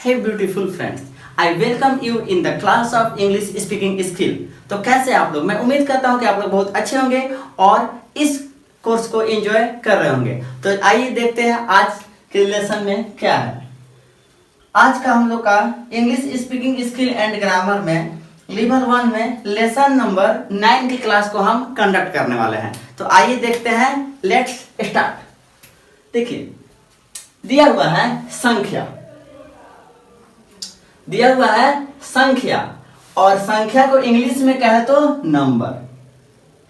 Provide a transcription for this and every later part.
Hey beautiful friends, I welcome you in the class of English speaking skill। तो कैसे आप लोग? मैं उम्मीद करता हूँ कि आप लोग बहुत अच्छे होंगे और इस कोर्स को एंजॉय कर रहे होंगे। तो आइए देखते हैं आज के लेसन में क्या है। आज का हम लोग का English speaking skill and grammar में लेवल 1 में लेसन नंबर 9 की क्लास को हम कंडक्ट करने वाले हैं। तो आइए देखते हैं, लेट्स स्टार्ट। देखिए, दिया हुआ है संख्या, दिया हुआ है संख्या, और संख्या को इंग्लिश में कहे तो नंबर,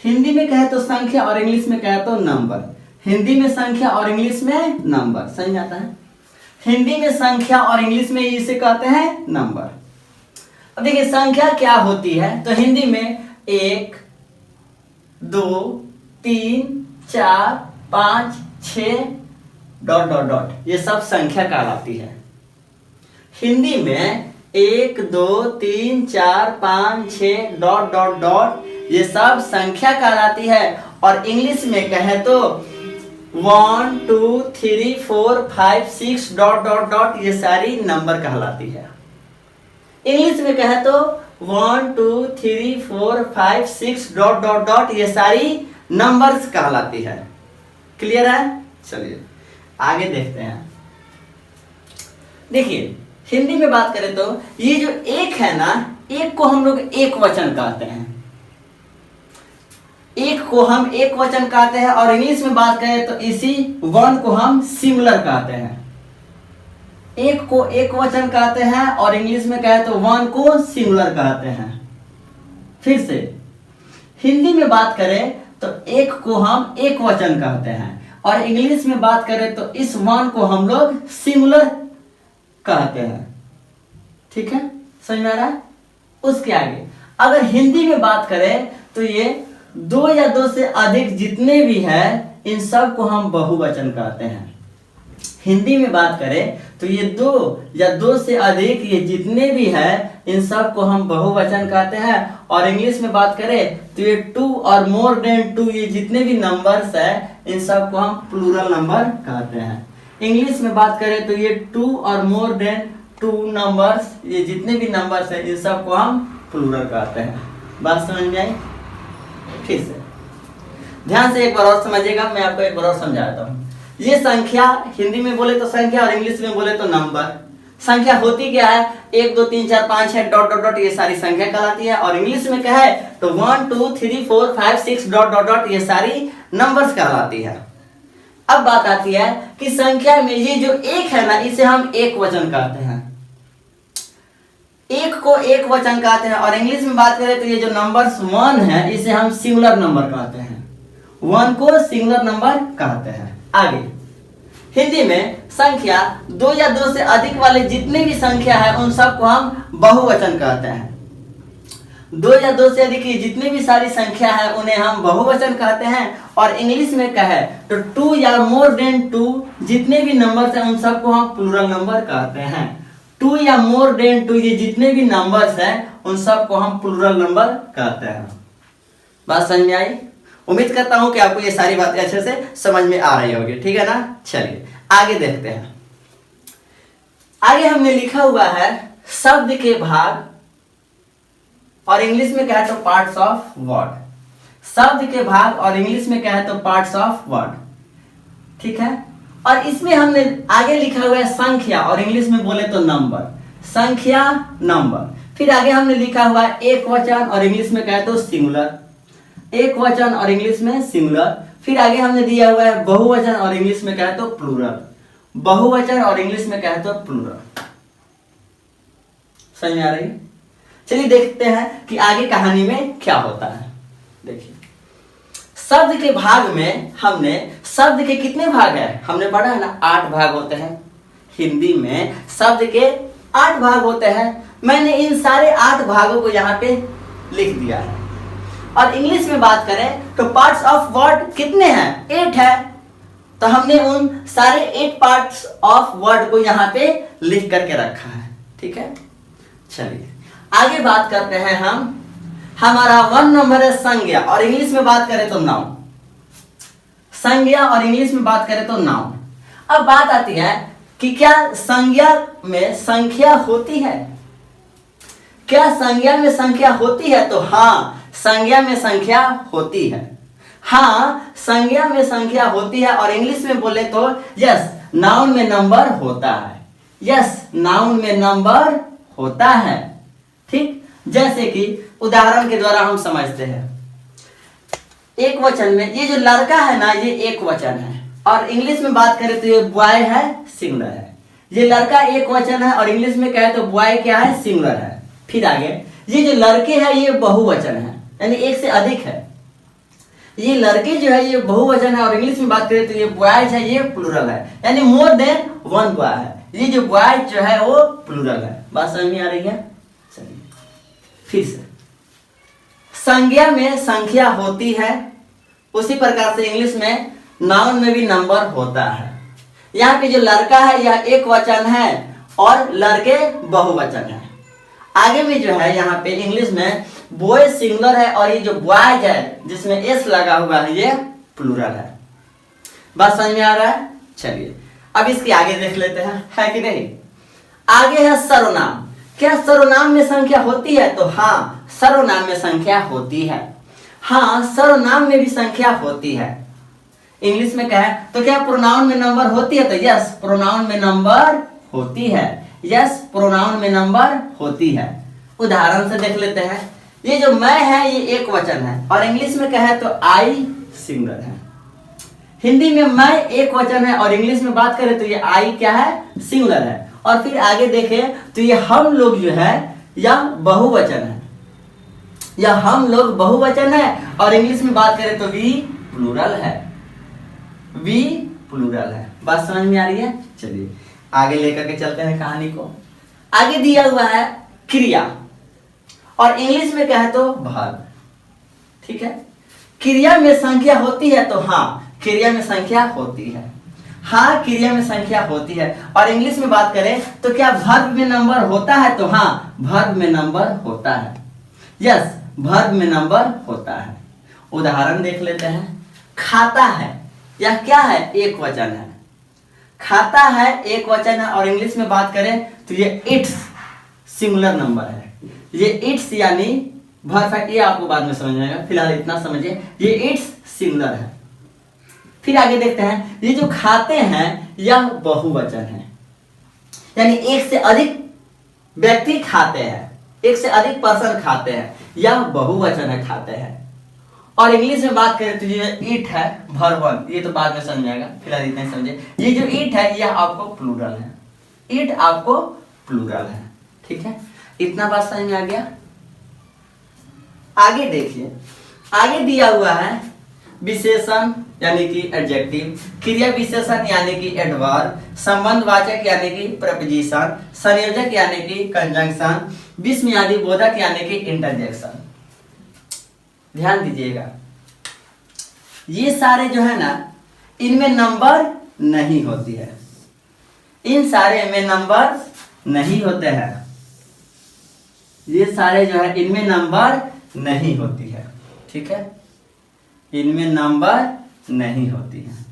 हिंदी में कहे तो संख्या और इंग्लिश में कहे तो नंबर। हिंदी में संख्या और इंग्लिश में नंबर, समझ आता है? हिंदी में संख्या और इंग्लिश में इसे कहते हैं नंबर। अब देखिए संख्या क्या होती है, तो हिंदी में 1 2 3 4 5 6 ... ये सब संख्या कहलाती है। हिंदी में 1 2 3 4 5 6 ... ये सब संख्या कहलाती है। और इंग्लिश में कहे तो 1 2 3 4 5 6 ... ये सारी नंबर कहलाती है। इंग्लिश में कहे तो 1 2 3 4 5 6 ... ये सारी नंबर्स कहलाती है। क्लियर है? चलिए आगे देखते हैं। देखिए हिंदी में बात करें तो ये जो एक है ना, एक को हम लोग एक वचन कहते हैं, एक को हम एक वचन कहते हैं। और इंग्लिश में बात करें तो इसी वन को हम सिंगुलर कहते हैं। एक को एक वचन कहते हैं और इंग्लिश में कहे तो वन को सिंगुलर कहते हैं। फिर से हिंदी में बात करें तो एक को हम एक वचन कहते हैं और इंग्लिश में बात करें तो इस वन को हम लोग सिंगुलर कहते हैं। ठीक है, समझ में आ रहा है? उसके आगे अगर हिंदी में बात करें तो ये 2 या 2 से अधिक जितने भी हैं इन सब को हम बहुवचन कहते हैं। हिंदी में बात करें तो ये 2 या 2 से अधिक ये जितने भी हैं इन सब को हम बहुवचन कहते हैं। और इंग्लिश में बात करें तो ये 2 और मोर देन 2 ये जितने भी नंबर्स हैं इन सब को हम प्लूरल नंबर कहते हैं। इंग्लिश में बात करें तो ये 2 और मोर देन 2 नंबर्स ये जितने भी नंबर्स हैं इन सब को हम प्लूरल कहते हैं। बात समझ में आई? फिर से ध्यान से एक बार और समझिएगा, मैं आपको एक बार और समझाता हूँ। ये संख्या हिंदी में बोले तो संख्या और इंग्लिश में बोले तो नंबर। संख्या होती क्या है? 1 2 3 4 5 6 ... ये सारी संख्या कहलाती है। और इंग्लिश में क्या है तो 1 2 3 4 5 6 ... ये सारी नंबर्स कहलाती है। अब बात आती है कि संख्या में ये जो एक है ना, इसे हम एक वचन कहते हैं। एक को एक वचन कहते हैं। और इंग्लिश में बात करें तो ये जो नंबर्स 1 है इसे हम सिंगुलर नंबर कहते हैं। 1 को सिंगुलर नंबर कहते हैं। आगे हिंदी में संख्या 2 या 2 से अधिक वाले जितने भी संख्या है उन सबको हम बहुवचन कहते हैं। 2 या 2 से अधिक की जितनी भी सारी संख्या है उन्हें हम बहुवचन कहते हैं। और इंग्लिश में कहे तो 2 या मोर देन 2 जितने भी नंबर्स हैं उन सबको हम प्लूरल नंबर कहते हैं। 2 या मोर देन 2 ये जितने भी नंबर्स हैं उन सबको हम प्लूरल नंबर कहते हैं। बात समझ में आई? उम्मीद करता हूं कि आपको ये सारी बातें अच्छे से समझ में आ रही होगी। ठीक है ना? चलिए आगे देखते हैं। आगे हमने लिखा हुआ है शब्द के भाग, और इंग्लिश में कहे तो पार्ट्स ऑफ वर्ड। शब्द के भाग और इंग्लिश में कहे तो पार्ट्स ऑफ वर्ड। ठीक है, और इसमें हमने आगे लिखा हुआ है संख्या और इंग्लिश में बोले तो नंबर। संख्या नंबर। फिर आगे हमने लिखा हुआ है एक वचन और इंग्लिश में कहे तो सिंगुलर। एक वचन और इंग्लिश में सिंगुलर। फिर आगे हमने दिया हुआ है बहुवचन और इंग्लिश में कहे तो प्लूरल। बहुवचन और इंग्लिश में कहे तो प्लूरल। समझ में आ रही है? चलिए देखते हैं कि आगे कहानी में क्या होता है। देखिए शब्द के भाग में हमने शब्द के कितने भाग है हमने पढ़ा है ना, 8 भाग होते हैं। हिंदी में शब्द के 8 भाग होते हैं। मैंने इन सारे 8 भागों को यहाँ पे लिख दिया है। और इंग्लिश में बात करें तो पार्ट्स ऑफ वर्ड कितने हैं? 8 है। तो हमने उन सारे 8 पार्ट्स ऑफ वर्ड को यहाँ पे लिख करके रखा है। ठीक है, चलिए आगे बात करते हैं हम। हमारा 1 नंबर है संज्ञा, और इंग्लिश में बात करें तो नाउन। संज्ञा और इंग्लिश में बात करें तो नाउन। अब बात आती है कि क्या संज्ञा में संख्या होती है? क्या संज्ञा में संख्या होती है? तो हाँ, संज्ञा में संख्या होती है। हाँ, संज्ञा में संख्या होती है। और इंग्लिश में बोले तो यस, नाउन में नंबर होता है। यस, नाउन में नंबर होता है। ठीक, जैसे कि उदाहरण के द्वारा हम समझते हैं। एक वचन में ये जो लड़का है ना, ये एक वचन है, और इंग्लिश में बात करें तो ये बॉय है, सिंगुलर है। ये लड़का एक वचन है और इंग्लिश में कहे तो बॉय क्या है, सिंगुलर है। फिर आगे ये जो लड़के हैं ये बहुवचन है, यानी एक से अधिक है। ये लड़के जो है ये बहुवचन है और इंग्लिश में बात करें तो ये बॉयज है, ये प्लूरल है, यानी मोर देन वन बॉय है। ये जो बॉयज जो है वो प्लूरल है। बात समझ में आ रही है? चलिए फिर से, संज्ञा में संख्या होती है, उसी प्रकार से इंग्लिश में नाउन में भी नंबर होता है। यहाँ पे जो लड़का है यह एक वचन है और लड़के बहुवचन है। आगे में जो है यहाँ पे इंग्लिश में बॉय सिंगुलर है और ये जो बॉयज है जिसमें एस लगा हुआ है ये प्लूरल है। बात समझ में आ रहा है? चलिए अब इसके आगे देख लेते हैं, है कि नहीं। आगे है सर्वनाम। क्या सर्वनाम में संख्या होती है? तो हाँ, सर्वनाम में संख्या होती है। हाँ, सर्वनाम में भी संख्या होती है। इंग्लिश में कहे तो क्या प्रोनाउन में नंबर होती है? तो यस, प्रोनाउन में नंबर होती है। यस, प्रोनाउन में नंबर होती है। उदाहरण से देख लेते हैं। ये जो मैं है ये एक वचन है और इंग्लिश में कहे तो आई सिंगुलर है। हिंदी में मैं एक वचन है और इंग्लिश में बात करें तो ये आई क्या है, सिंगुलर है। और फिर आगे देखें तो ये हम लोग जो है यह बहुवचन है। यह हम लोग बहुवचन है और इंग्लिश में बात करें तो वी प्लूरल है। वी प्लूरल है। बात समझ में आ रही है? चलिए आगे लेकर के चलते हैं कहानी को। आगे दिया हुआ है क्रिया और इंग्लिश में कहे तो वर्ब। ठीक है, क्रिया में संख्या होती है? तो हाँ, क्रिया में संख्या होती है। हाँ, क्रिया में संख्या होती है। और इंग्लिश में बात करें तो क्या वर्ब में नंबर होता है? तो हाँ, वर्ब में नंबर होता है। यस, वर्ब में नंबर होता है। उदाहरण देख लेते हैं। खाता है, यह क्या है, एक वचन है। खाता है एक वचन है और इंग्लिश में बात करें तो ये इट्स सिंगुलर नंबर है। ये इट्स यानी वर्ब है, ये आपको बाद में समझ में आएगा, फिलहाल इतना समझिए, ये इट्स सिंगुलर है। फिर आगे देखते हैं। ये जो खाते हैं यह बहुवचन है, यानी एक से अधिक व्यक्ति खाते हैं, एक से अधिक पर्सन खाते हैं, यह बहुवचन है, खाते हैं। और इंग्लिश में बात करें तो ये ईट है, वर्ब, ये तो बाद में समझ आएगा, फिलहाल इतना ही समझे। ये जो ईट है यह आपको प्लूरल है। ईट आपको प्लूरल है। ठीक है, इतना बात समझ में आ गया। आगे देखिए, आगे दिया हुआ है विशेषण यानी कि एडजेक्टिव, क्रिया विशेषण यानी कि एडवर्ब, संबंधवाचक यानी कि प्रपोजिशन, संयोजक यानी कि कंजंक्शन, विस्मयादि बोधक यानी कि इंटरजेक्शन। ध्यान दीजिएगा, ये सारे जो है ना इनमें नंबर नहीं होती है। इन सारे में नंबर नहीं होते हैं। ये सारे जो है इनमें नंबर नहीं होती है। ठीक है, इनमें नंबर नहीं होती है।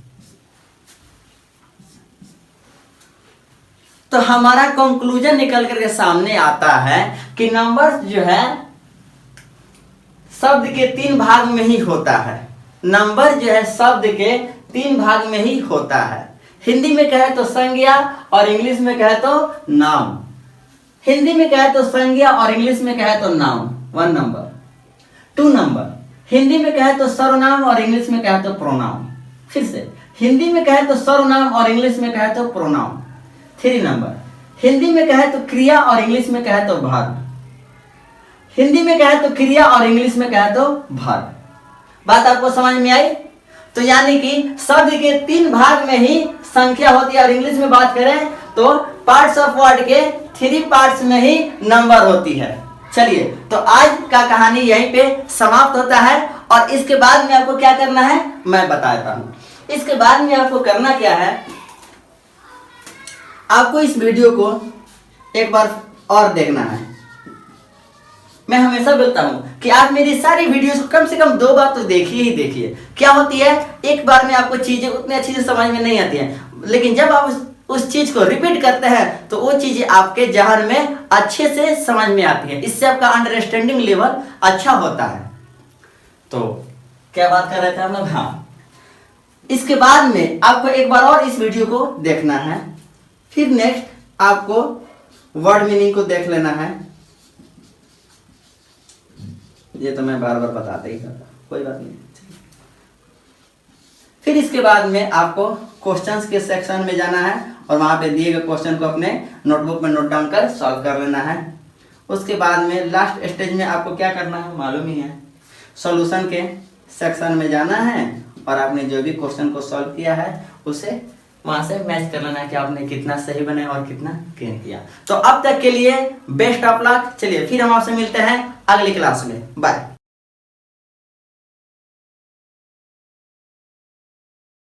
तो हमारा कंक्लूजन निकल करके सामने आता है कि नंबर जो है शब्द के 3 भाग में ही होता है। नंबर जो है शब्द के 3 भाग में ही होता है। हिंदी में कहे तो संज्ञा और इंग्लिश में कहे तो नाउन। हिंदी में कहे तो संज्ञा और इंग्लिश में कहे तो नाउन 1 नंबर। 2 नंबर, हिंदी में कहे तो सर्वनाम और इंग्लिश में कहे तो प्रोनाउन। फिर से, हिंदी में कहे तो सर्वनाम और इंग्लिश में कहे तो प्रोनाउन। 3 नंबर, हिंदी में कहे तो क्रिया और इंग्लिश में कहे तो वर्ब। हिंदी में कहे तो क्रिया और इंग्लिश में कहे तो वर्ब। बात आपको समझ में आई? तो यानी कि शब्द के 3 भाग में ही संख्या होती है और इंग्लिश में बात करें तो पार्ट्स ऑफ वर्ड के 3 पार्ट्स में ही नंबर होती है। चलिए, तो आज का कहानी यहीं पे समाप्त होता है और इसके बाद में आपको क्या करना है मैं बताता हूं। इसके बाद में आपको करना क्या है, आपको इस वीडियो को एक बार और देखना है। मैं हमेशा बोलता हूं कि आप मेरी सारी वीडियोस को कम से कम 2 बार तो देखिए ही देखिए। क्या होती है, एक बार में आपको चीजें उतनी अच्छी से समझ में नहीं आती हैं, लेकिन जब आप उस चीज को रिपीट करते हैं तो वो चीजें आपके जहन में अच्छे से समझ में आती है, इससे आपका अंडरस्टैंडिंग लेवल अच्छा होता है। तो क्या बात कर रहे थे हम लोग? हाँ, इसके बाद में आपको एक बार और इस वीडियो को देखना है, फिर नेक्स्ट आपको वर्ड मीनिंग को देख लेना है। ये तो मैं बार बार बताते ही करता, कोई बात नहीं। फिर इसके बाद में आपको क्वेश्चंस के सेक्शन में जाना है और वहां पे दिए गए क्वेश्चन को अपने नोटबुक में नोट डाउन कर सॉल्व कर लेना है। उसके बाद में लास्ट स्टेज में आपको क्या करना है मालूम ही है, सॉल्यूशन के सेक्शन में जाना है और आपने जो भी क्वेश्चन को सॉल्व किया है उसे वहां से मैच कर लेना है कि आपने कितना सही बनाया और कितना गेन किया। तो अब तक के लिए बेस्ट ऑफ लक। चलिए फिर हम आपसे मिलते हैं अगली क्लास में, बाय।